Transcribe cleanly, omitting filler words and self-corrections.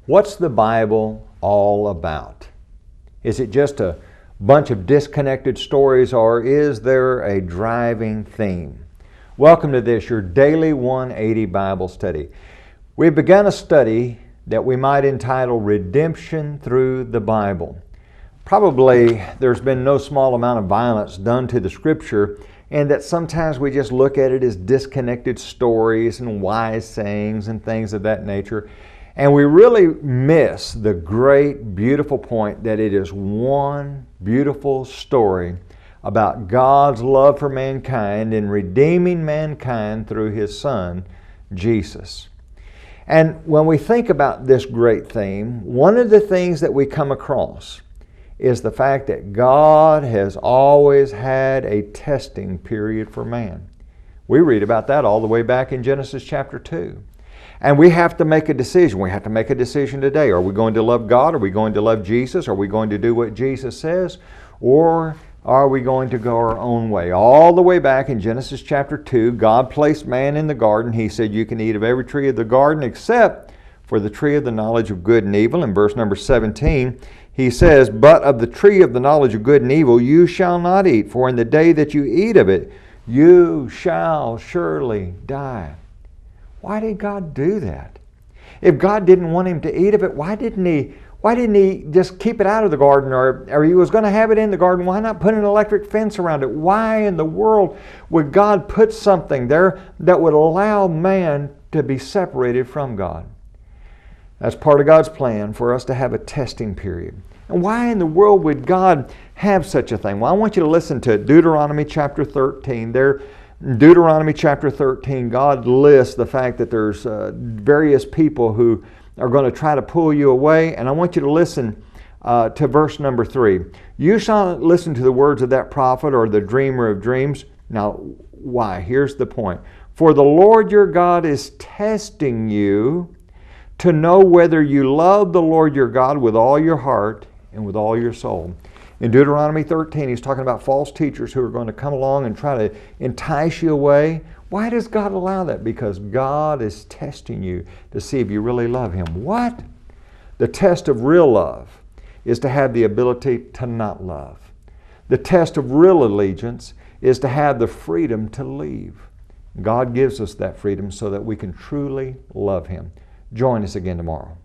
What's the Bible all about? Is it just a bunch of disconnected stories, or is there a driving theme? Welcome to this, your daily 180 Bible study. We've begun a study that we might entitle Redemption Through the Bible. Probably there's been no small amount of violence done to the Scripture, and that sometimes we just look at it as disconnected stories and wise sayings and things of that nature. And we really miss the great, beautiful point that it is one beautiful story about God's love for mankind and redeeming mankind through His Son, Jesus. And when we think about this great theme, one of the things that we come across is the fact that God has always had a testing period for man. We read about that all the way back in Genesis chapter 2. And we have to make a decision. We have to make a decision today. Are we going to love God? Are we going to love Jesus? Are we going to do what Jesus says? Or are we going to go our own way? All the way back in Genesis chapter 2, God placed man in the garden. He said, you can eat of every tree of the garden except for the tree of the knowledge of good and evil. In verse number 17, He says, but of the tree of the knowledge of good and evil you shall not eat, for in the day that you eat of it, you shall surely die. Why did God do that? If God didn't want him to eat of it, why didn't he just keep it out of the garden? Or he was going to have it in the garden, why not put an electric fence around it? Why in the world would God put something there that would allow man to be separated from God? That's part of God's plan for us to have a testing period. And why in the world would God have such a thing? Well, I want you to listen to Deuteronomy chapter 13. There, in Deuteronomy chapter 13, God lists the fact that there's various people who are going to try to pull you away. And I want you to listen to verse number 3. You shall not listen to the words of that prophet or the dreamer of dreams. Now, why? Here's the point. For the Lord your God is testing you to know whether you love the Lord your God with all your heart and with all your soul. In Deuteronomy 13, he's talking about false teachers who are going to come along and try to entice you away. Why does God allow that? Because God is testing you to see if you really love Him. What? The test of real love is to have the ability to not love. The test of real allegiance is to have the freedom to leave. God gives us that freedom so that we can truly love Him. Join us again tomorrow.